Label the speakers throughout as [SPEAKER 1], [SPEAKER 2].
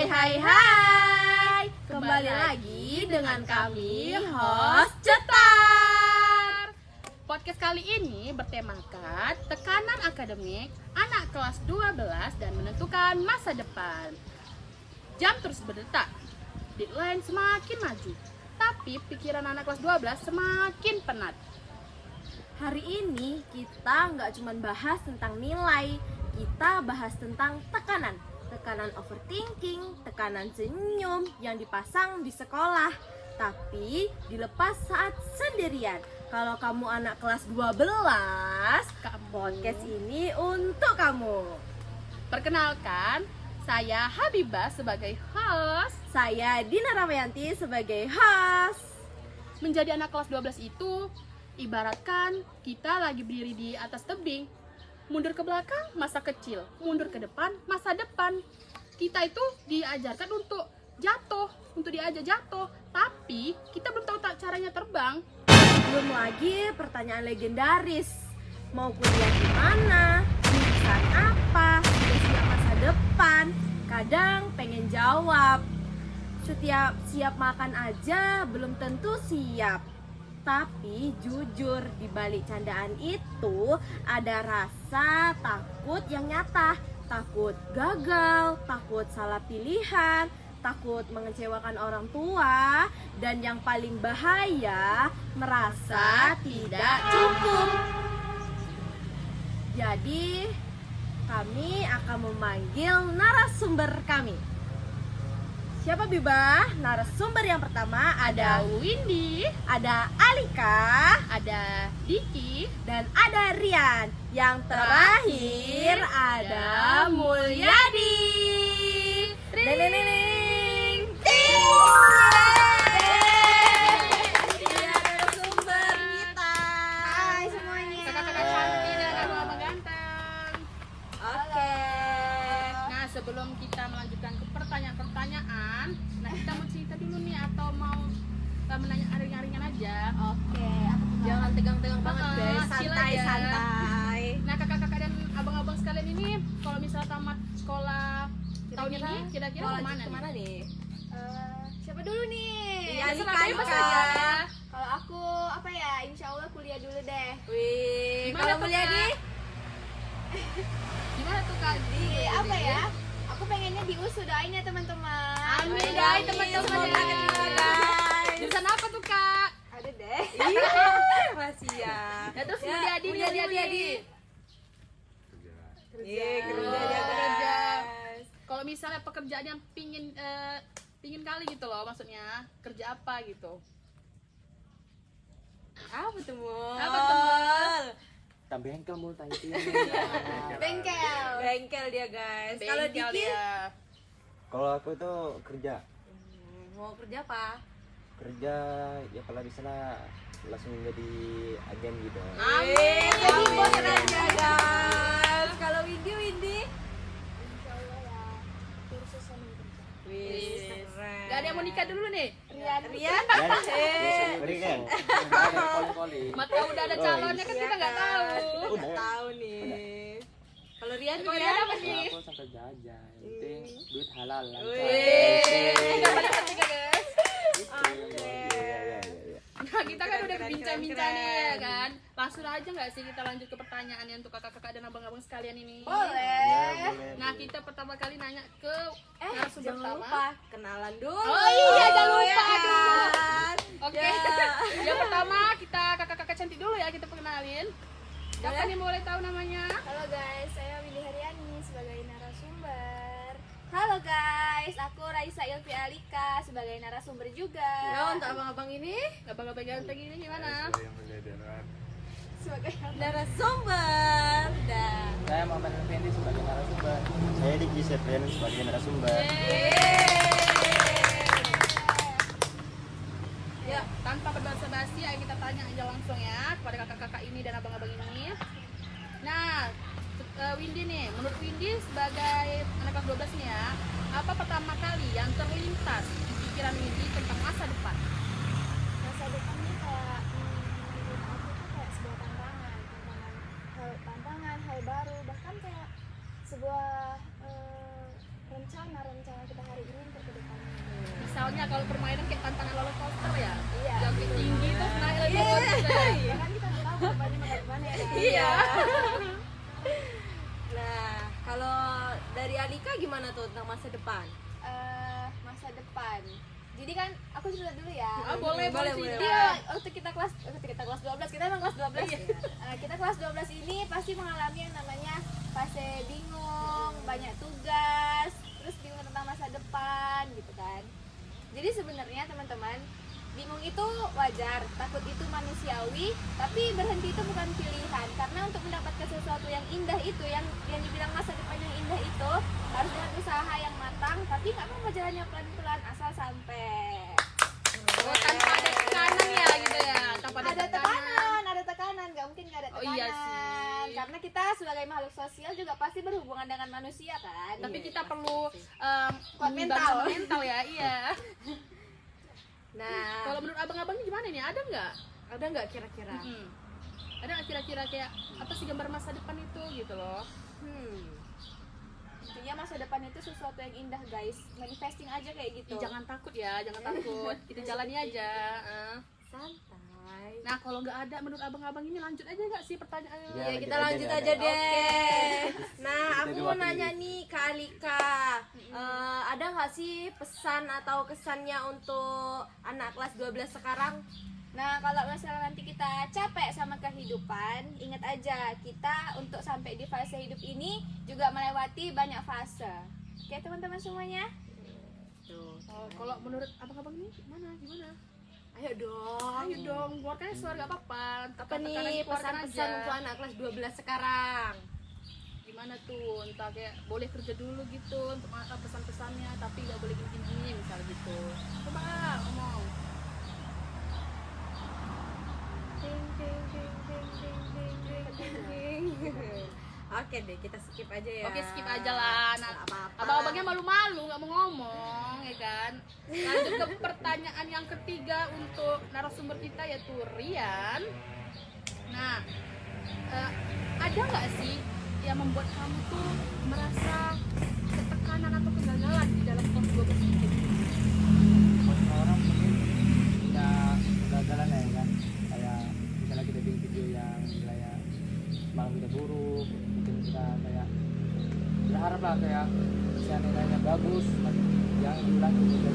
[SPEAKER 1] Hai. Kembali lagi dengan kami host Cetar.
[SPEAKER 2] Podcast kali ini bertemakan tekanan akademik anak kelas 12 dan menentukan masa depan. Jam terus berdetak, deadline semakin maju, tapi pikiran anak kelas 12 semakin penat.
[SPEAKER 1] Hari ini kita nggak cuma bahas tentang nilai, kita bahas tentang tekanan. Tekanan overthinking, tekanan senyum yang dipasang di sekolah, tapi dilepas saat sendirian. Kalau kamu anak kelas 12, podcast ini untuk kamu.
[SPEAKER 2] Perkenalkan, saya Habibah sebagai host.
[SPEAKER 1] Saya Dina Ramayanti sebagai host.
[SPEAKER 2] Menjadi anak kelas 12 itu ibaratkan kita lagi berdiri di atas tebing. Mundur ke belakang masa kecil, mundur ke depan masa depan. Kita itu diajarkan untuk jatuh, untuk diajak jatuh, tapi kita belum tahu caranya terbang.
[SPEAKER 1] Belum lagi pertanyaan legendaris, mau kuliah di mana, jurusan apa, udah masa depan. Kadang pengen jawab, setiap siap makan aja belum tentu siap. Tapi jujur, di balik candaan itu ada rasa takut yang nyata. Takut gagal, takut salah pilihan, takut mengecewakan orang tua, dan yang paling bahaya, merasa tidak cukup. Jadi, kami akan memanggil narasumber kami. Siapa Bibah? Narasumber yang pertama ada
[SPEAKER 2] Windy,
[SPEAKER 1] ada Alika,
[SPEAKER 2] ada Diki,
[SPEAKER 1] dan ada Rian. Yang terakhir ada Mulyadi. Ding. Dia narasumber kita. Hai semuanya.
[SPEAKER 2] kakak-kakak cantik dan abang-abang ganteng.
[SPEAKER 1] Oke.
[SPEAKER 2] Nah, sebelum kita melanjutkan ke pertanyaan-pertanyaan, nah kita mau cerita dulu nih atau mau menanya ringan-ringan aja.
[SPEAKER 1] Oke. Jangan tegang-tegang banget guys.
[SPEAKER 2] chill aja.
[SPEAKER 1] Santai.
[SPEAKER 2] Nah, kakak-kakak dan abang-abang sekalian ini kalau misalnya tamat sekolah tahun ini kira-kira
[SPEAKER 1] mau
[SPEAKER 2] kemana
[SPEAKER 1] lanjut kemana nih?
[SPEAKER 3] Siapa dulu nih?
[SPEAKER 1] Iya,
[SPEAKER 2] Terserah
[SPEAKER 1] Alika,
[SPEAKER 2] bebas
[SPEAKER 1] Alika.
[SPEAKER 2] aja.
[SPEAKER 3] Kalau aku apa ya? Insya Allah kuliah dulu deh.
[SPEAKER 1] Wih,
[SPEAKER 2] Gimana
[SPEAKER 1] kalau
[SPEAKER 2] tuh,
[SPEAKER 1] Mulyadi?
[SPEAKER 2] Gimana tuh Kak?
[SPEAKER 3] Di apa ya? Aku pengennya di USU, doain ya teman-teman.
[SPEAKER 2] Amin,
[SPEAKER 1] Amin,
[SPEAKER 2] guys, teman-teman.
[SPEAKER 1] semoga keterima, guys.
[SPEAKER 2] Jurusan apa tuh Kak?
[SPEAKER 3] Ada deh.
[SPEAKER 1] Iya, masih ya.
[SPEAKER 2] Ya terus
[SPEAKER 1] Ya,
[SPEAKER 2] Mulyadi.
[SPEAKER 1] Iya, kerja
[SPEAKER 2] Oh,
[SPEAKER 1] ya,
[SPEAKER 2] kerja.
[SPEAKER 1] guys.
[SPEAKER 2] Kalau misalnya pekerjaan yang pingin kali gitu loh, maksudnya kerja apa gitu?
[SPEAKER 1] Apa tuh, Mul?
[SPEAKER 2] Apa tuh, Mul?
[SPEAKER 4] Tak bengkel mulu tanya itu.
[SPEAKER 3] Bengkel.
[SPEAKER 1] Bengkel dia, guys. Kalau
[SPEAKER 2] Bengkel
[SPEAKER 1] Diki
[SPEAKER 2] dia.
[SPEAKER 4] Kalau aku itu kerja,
[SPEAKER 1] mau kerja apa?
[SPEAKER 4] kerja ya kalau di sana langsung jadi agen gitu.
[SPEAKER 1] Amin. Jadi
[SPEAKER 2] Amin.
[SPEAKER 1] bos aja, guys. Kalau Windy.
[SPEAKER 3] Insya Allah ya. Kursus sambil kerja.
[SPEAKER 1] Wih, keren.
[SPEAKER 2] Gak ada yang mau nikah dulu nih?
[SPEAKER 3] Rian.
[SPEAKER 1] Rian?
[SPEAKER 4] Beri kan? Koli-koli.
[SPEAKER 2] Mata udah ada calonnya kan kita nggak tahu.
[SPEAKER 1] Kita nggak tahu nih. Kalau Rian
[SPEAKER 2] Kalau
[SPEAKER 1] gimana?
[SPEAKER 2] Rian apa nih?
[SPEAKER 4] Aku sampai jajan, yang penting duit halal lah.
[SPEAKER 1] Wih.
[SPEAKER 2] Nggak pada ngerti kan guys?
[SPEAKER 4] Iya.
[SPEAKER 2] Nah kita kan udah
[SPEAKER 1] Keren,
[SPEAKER 2] bincang-bincang nih
[SPEAKER 1] keren.
[SPEAKER 2] ya kan. Langsung aja nggak sih kita lanjut ke pertanyaannya untuk kakak-kakak dan abang-abang sekalian ini?
[SPEAKER 3] Boleh.
[SPEAKER 2] Nah kita pertama kali nanya ke narasumber
[SPEAKER 1] Jangan
[SPEAKER 2] pertama.
[SPEAKER 1] lupa kenalan dulu.
[SPEAKER 2] Oh iya, jangan lupa,
[SPEAKER 1] ya
[SPEAKER 2] aduh.
[SPEAKER 1] kan?
[SPEAKER 2] Oke.
[SPEAKER 1] Ya.
[SPEAKER 2] Yang pertama kita kakak-kakak cantik dulu ya kita perkenalin. Siapa nih boleh tahu namanya?
[SPEAKER 3] Halo guys, saya Windy Haryani sebagai narasumber. Halo guys, aku Raisa Ilfi Alika sebagai narasumber juga.
[SPEAKER 1] Ya, untuk abang-abang ini
[SPEAKER 2] Abang-abang ganteng ini gimana?
[SPEAKER 3] Sebagai
[SPEAKER 1] narasumber. Dan
[SPEAKER 4] Saya Muhammad Effendi sebagai narasumber. Saya Diki Septrian sebagai narasumber.
[SPEAKER 2] Ya, tanpa berbasa-basi, ayo kita tanya aja langsung ya kepada kakak-kakak ini dan abang-abang ini. Nah, Windy nih, menurut Windy sebagai anak kelas 12 nih ya, apa pertama kali yang terlintas di pikiran Windy tentang masa depan?
[SPEAKER 3] masa depan ini kayak menurut aku tuh kayak sebuah tantangan hal baru, bahkan kayak sebuah rencana nah rencana kita hari ini untuk ke depannya.
[SPEAKER 2] Misalnya kalau permainan kayak tantangan roller coaster ya,
[SPEAKER 3] Iya.
[SPEAKER 2] jangkit tinggi terus naik lagi gitu ya.
[SPEAKER 3] Ya kan kita nggak tahu depannya mau gimana ya. Kan?
[SPEAKER 1] Iya. Nah, kalau dari Alika gimana tuh tentang masa depan?
[SPEAKER 3] Masa depan. Jadi kan aku cerita dulu ya.
[SPEAKER 2] Boleh.
[SPEAKER 3] Jadi waktu kita kelas 12, kita emang kelas 12 ya. Kita kelas 12 ini pasti mengalami yang namanya fase bingung, banyak tugas, terus bingung tentang masa depan gitu kan. Jadi sebenarnya teman-teman, bingung itu wajar, takut itu manusiawi, tapi berhenti itu bukan pilihan. Karena untuk mendapatkan sesuatu yang indah itu, yang dibilang masa depan yang indah itu, harus dengan usaha yang matang, tapi nggak apa-apa jalannya pelan-pelan asal sampai.
[SPEAKER 2] Tanpa ada tekanan ya gitu ya. Tanpa
[SPEAKER 3] Ada tekanan, nggak mungkin nggak ada
[SPEAKER 2] Oh,
[SPEAKER 3] tekanan.
[SPEAKER 2] iya sih.
[SPEAKER 3] Karena kita sebagai makhluk sosial juga pasti berhubungan dengan manusia kan.
[SPEAKER 2] Tapi kita perlu
[SPEAKER 3] Kuat
[SPEAKER 2] membangun
[SPEAKER 3] mental.
[SPEAKER 2] mental ya, iya.
[SPEAKER 1] Nah,
[SPEAKER 2] Kalau menurut abang-abang gimana nih? Ada nggak?
[SPEAKER 1] ada nggak kira-kira?
[SPEAKER 2] Ada nggak kira-kira kayak apa sih gambar masa depan itu gitu loh?
[SPEAKER 3] Intinya masa depan itu sesuatu yang indah guys. Manifesting aja kayak gitu.
[SPEAKER 2] Jangan takut ya, jangan takut. Kita jalani aja.
[SPEAKER 1] Santai.
[SPEAKER 2] Nah kalau nggak ada menurut abang-abang ini lanjut aja nggak sih pertanyaannya?
[SPEAKER 4] Ya,
[SPEAKER 1] Ya, kita
[SPEAKER 4] lanjut
[SPEAKER 1] lanjut
[SPEAKER 4] aja
[SPEAKER 1] aja
[SPEAKER 4] deh.
[SPEAKER 1] deh. Nah,
[SPEAKER 4] Kita
[SPEAKER 1] aku mau
[SPEAKER 4] diwakili.
[SPEAKER 1] nanya nih ke Alika. Ada nggak sih pesan atau kesannya untuk anak kelas 12 sekarang?
[SPEAKER 3] Nah, kalau misalnya nanti kita capek sama kehidupan, ingat aja kita untuk sampai di fase hidup ini juga melewati banyak fase. Oke, teman-teman semuanya?
[SPEAKER 1] Tuh.
[SPEAKER 2] Oh, kalau menurut abang-abang ini gimana?
[SPEAKER 1] Ayo dong.
[SPEAKER 2] Ayo dong, keluarkan suara nggak apa-apa.
[SPEAKER 1] Apa nih
[SPEAKER 2] Tekanan keluarkan
[SPEAKER 1] pesan-pesan
[SPEAKER 2] aja.
[SPEAKER 1] untuk anak kelas 12 sekarang?
[SPEAKER 2] Gimana tuh? Entah kayak boleh kerja dulu gitu untuk pesan-pesannya, tapi nggak boleh gini-gini misalnya gitu. Coba ngomong.
[SPEAKER 1] Oke deh, kita skip aja ya.
[SPEAKER 2] Oke, skip aja lah. Nah,
[SPEAKER 1] Nggak apa-apa.
[SPEAKER 2] abang-abangnya malu-malu nggak mau ngomong, ya kan? Lanjut ke pertanyaan yang ketiga untuk narasumber kita yaitu Rian. Nah, ada nggak sih yang membuat kamu tuh merasa ketekanan atau kegagalan di dalam kelas 12 ini?
[SPEAKER 4] Buat semua orang mungkin punya kegagalan ya kan, kayak misalnya kita bikin video yang kayak malam kita buruk, mungkin kita kayak berharap lah kayak bisa nilainya bagus, yang diulangi gitu.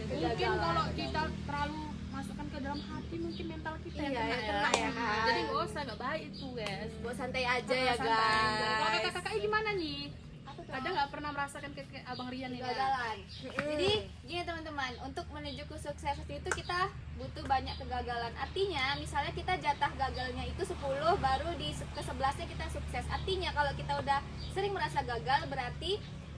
[SPEAKER 2] Mungkin kalau kita terlalu masukkan ke dalam hati, mungkin mental kita
[SPEAKER 1] Iya,
[SPEAKER 2] yang
[SPEAKER 1] ya,
[SPEAKER 2] kena
[SPEAKER 1] kena ya kan.
[SPEAKER 2] Jadi nggak usah, nggak baik itu guys.
[SPEAKER 1] Buat santai aja ya
[SPEAKER 2] Santai aja. Kalau
[SPEAKER 1] guys.
[SPEAKER 2] kakak-kakaknya gimana nih?
[SPEAKER 3] Apa tuh?
[SPEAKER 2] Ada nggak pernah merasakan kayak Abang Rian ini?
[SPEAKER 3] Kegagalan. Jadi gini teman-teman, untuk menuju ke sukses itu kita butuh banyak kegagalan. Artinya misalnya kita jatah gagalnya itu 10, baru di ke-11-nya kita sukses. Artinya kalau kita udah sering merasa gagal, berarti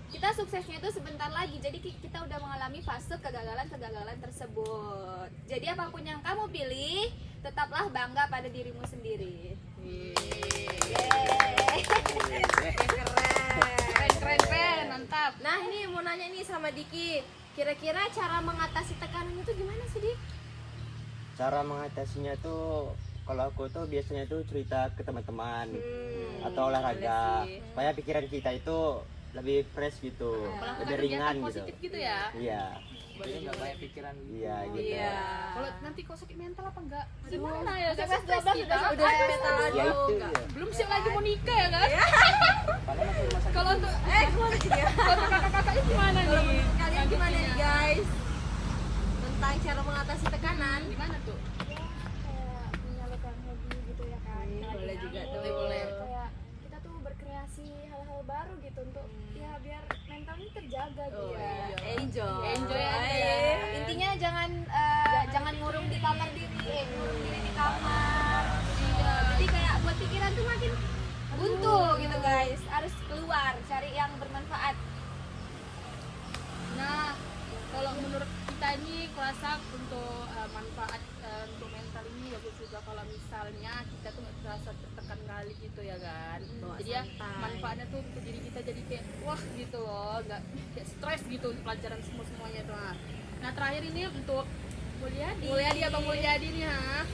[SPEAKER 3] kita suksesnya itu sebentar lagi. Jadi kita udah mengalami fase kegagalan-kegagalan tersebut. Jadi apapun yang kamu pilih, tetaplah bangga pada dirimu sendiri. Yeay.
[SPEAKER 2] Keren, mantap.
[SPEAKER 1] Nah, ini mau nanya nih sama Diki. Kira-kira cara mengatasi tekanan itu gimana sih, Dik?
[SPEAKER 4] Cara mengatasinya tuh kalau aku tuh biasanya tuh cerita ke teman-teman atau olahraga
[SPEAKER 1] boleh sih.
[SPEAKER 4] supaya pikiran kita itu lebih fresh gitu,
[SPEAKER 2] Melakukan
[SPEAKER 4] lebih ringan
[SPEAKER 2] kegiatan
[SPEAKER 4] gitu.
[SPEAKER 2] positif gitu ya.
[SPEAKER 4] Iya,
[SPEAKER 5] Jadi nggak banyak pikiran.
[SPEAKER 4] iya gitu.
[SPEAKER 1] Iya.
[SPEAKER 2] Kalau nanti kau sakit mental apa enggak?
[SPEAKER 3] Gimana
[SPEAKER 2] ya?
[SPEAKER 3] Udah
[SPEAKER 2] Kelas
[SPEAKER 3] kelas 12
[SPEAKER 2] kita.
[SPEAKER 3] udah
[SPEAKER 1] mental
[SPEAKER 4] Ya
[SPEAKER 1] aduh,
[SPEAKER 4] itu
[SPEAKER 1] enggak.
[SPEAKER 4] ya.
[SPEAKER 2] Belum siap lagi mau nikah ya kan?
[SPEAKER 4] Padahal masih rumah sakit.
[SPEAKER 2] Kalau untuk
[SPEAKER 1] Keluar ya.
[SPEAKER 2] kalau kakak-kakaknya gimana
[SPEAKER 1] Kalau
[SPEAKER 2] nih?
[SPEAKER 1] menurut kalian gimana nih,
[SPEAKER 2] Nanggepinnya?
[SPEAKER 1] guys? Tentang cara mengatasi tekanan.
[SPEAKER 2] Gimana tuh?
[SPEAKER 3] Ya kayak menyalurkan hobi gitu ya kan.
[SPEAKER 1] Boleh juga tuh.
[SPEAKER 2] Boleh.
[SPEAKER 3] Kayak kita tuh berkreasi hal-hal baru gitu untuk ya biar mentalnya terjaga gitu.
[SPEAKER 1] Oh, iya. Enjoy.
[SPEAKER 2] Enjoy aja
[SPEAKER 1] Iya.
[SPEAKER 2] ya.
[SPEAKER 3] Intinya jangan ngurung di kamar ngurung diri di kamar. Iya. Jadi kayak buat pikiran tuh makin buntu gitu guys. Harus keluar cari yang bermanfaat.
[SPEAKER 2] Nah, kalau menurut kita ini kurasa untuk manfaat untuk mental ini bagus juga kalau misalnya kita tuh nggak terasa tertekan kali gitu ya kan.
[SPEAKER 1] Bawa
[SPEAKER 2] Jadi ya
[SPEAKER 1] santai.
[SPEAKER 2] manfaatnya tuh untuk diri kita jadi kayak wah gitu loh, nggak kayak stres gitu untuk pelajaran semuanya tuh. Nah terakhir ini untuk Mulyadi abang Mulyadi nih ha.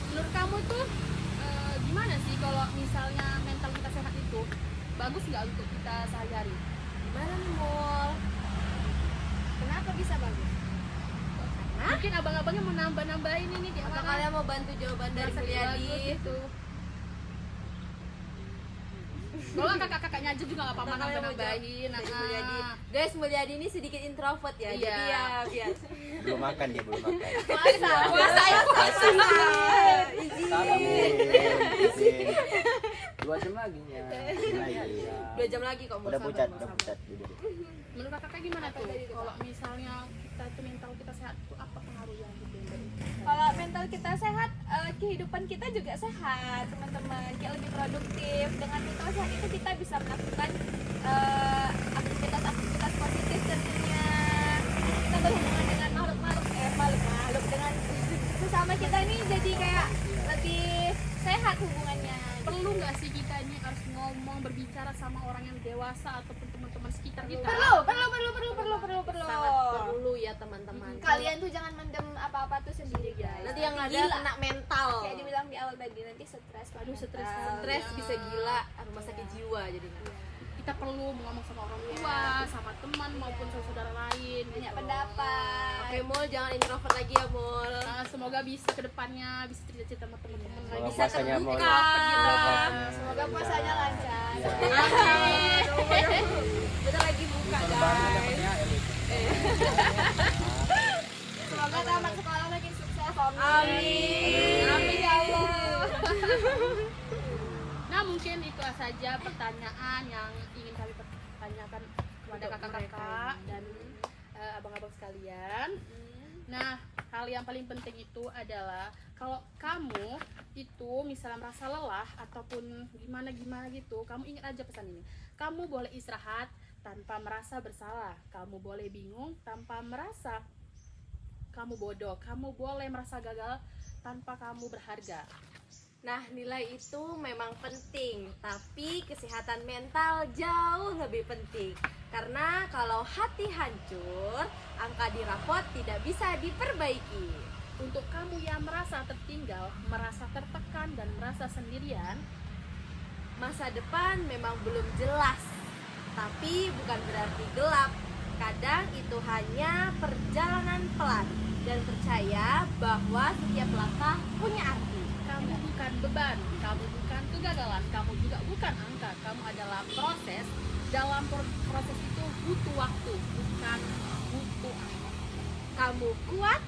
[SPEAKER 2] Menurut kamu tuh gimana sih kalau misalnya mental kita sehat itu bagus nggak untuk kita sehari-hari?
[SPEAKER 1] Gimana nih Mul?
[SPEAKER 3] Kenapa bisa bagus?
[SPEAKER 2] Mungkin abang-abangnya mau nambah-nambahin ini di
[SPEAKER 1] Atau
[SPEAKER 2] mana?
[SPEAKER 1] kalian mau bantu jawaban dari
[SPEAKER 2] Merasa
[SPEAKER 1] Mulyadi?
[SPEAKER 2] bagus gitu. Kalau kakak-kakaknya aja juga nggak apa-apa
[SPEAKER 1] Atau kalian mau
[SPEAKER 2] nambah-nambahin.
[SPEAKER 1] dari
[SPEAKER 2] Nah,
[SPEAKER 1] Mulyadi? Guys, Mulyadi ini sedikit introvert ya,
[SPEAKER 2] Iya.
[SPEAKER 1] jadi ya biar
[SPEAKER 5] Belum makan dia, belum makan.
[SPEAKER 1] puasa ya puasa.
[SPEAKER 5] Izin.
[SPEAKER 4] 2 jam lagi ya.
[SPEAKER 5] Lagi.
[SPEAKER 1] 2 jam lagi kok Mul,
[SPEAKER 5] Udah
[SPEAKER 1] sabar,
[SPEAKER 5] pucat,
[SPEAKER 1] Mul,
[SPEAKER 5] udah
[SPEAKER 1] sabar.
[SPEAKER 5] pucat. Udah.
[SPEAKER 2] menurut kakak gimana tuh? Kalau misalnya kita itu mental kita sehat tuh apa pengaruhnya gitu?
[SPEAKER 3] Kalau mental kita sehat, kehidupan kita juga sehat, teman-teman. Kayak lebih produktif. Dengan mental sehat itu kita bisa melakukan aktivitas-aktivitas positif tentunya. Kita berhubungan dengan makhluk dengan sesama kita ini jadi kayak lebih sehat hubungannya.
[SPEAKER 2] Perlu nggak sih kita ini harus ngomong berbicara sama orang yang dewasa ataupun teman-teman sekitar kita?
[SPEAKER 3] Perlu.
[SPEAKER 1] Sangat perlu ya teman-teman.
[SPEAKER 3] Kalian tuh jangan mendem apa-apa tuh sendiri guys.
[SPEAKER 1] Nanti yang ada
[SPEAKER 3] Gila.
[SPEAKER 1] kena mental.
[SPEAKER 3] Kayak dibilang di awal tadi, nanti stres.
[SPEAKER 2] Aduh, stres.
[SPEAKER 3] mental.
[SPEAKER 1] Stres bisa gila, rumah sakit jiwa jadinya.
[SPEAKER 2] Kita perlu ngomong sama orang tua, sama teman maupun saudara lain.
[SPEAKER 3] Banyak
[SPEAKER 2] gitu.
[SPEAKER 3] pendapat.
[SPEAKER 1] Oke Mul, jangan introvert lagi ya Mul.
[SPEAKER 2] Nah, semoga bisa kedepannya bisa cerita-cerita sama teman-teman lagi.
[SPEAKER 5] Semoga
[SPEAKER 1] Bisa
[SPEAKER 5] puasanya mau.
[SPEAKER 1] terbuka.
[SPEAKER 3] Semoga puasanya lancar.
[SPEAKER 1] Amin. Kita lagi buka
[SPEAKER 4] Lebaran
[SPEAKER 1] guys.
[SPEAKER 4] dapatnya elit.
[SPEAKER 3] Semoga tamat sekolah makin sukses.
[SPEAKER 1] Amin.
[SPEAKER 3] Amin ya Allah.
[SPEAKER 2] Nah, mungkin itu saja pertanyaan yang ingin kami pertanyakan kepada kakak-kakak dan abang-abang sekalian. Nah, hal yang paling penting itu adalah kalau kamu itu misalnya merasa lelah ataupun gimana-gimana gitu, kamu ingat aja pesan ini. Kamu boleh istirahat tanpa merasa bersalah. Kamu boleh bingung tanpa merasa kamu bodoh. Kamu boleh merasa gagal tanpa kamu berharga.
[SPEAKER 1] Nah, nilai itu memang penting, tapi kesehatan mental jauh lebih penting. Karena kalau hati hancur, angka di rapot tidak bisa diperbaiki.
[SPEAKER 2] Untuk kamu yang merasa tertinggal, merasa tertekan, dan merasa sendirian,
[SPEAKER 1] Masa depan memang belum jelas, tapi bukan berarti gelap. Kadang itu hanya perjalanan pelan, dan percaya bahwa setiap langkah punya arti.
[SPEAKER 2] kamu bukan beban, kamu bukan kegagalan, kamu juga bukan angka. Kamu adalah proses. Dalam proses itu butuh waktu, bukan butuh angka.
[SPEAKER 1] Kamu kuat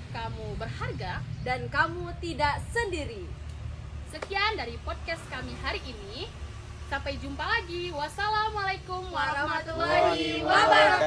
[SPEAKER 2] Kamu berharga.
[SPEAKER 1] dan kamu tidak sendiri.
[SPEAKER 2] Sekian dari podcast kami hari ini. Sampai jumpa lagi. Wassalamualaikum warahmatullahi
[SPEAKER 1] Warahmatullahi wabarakatuh.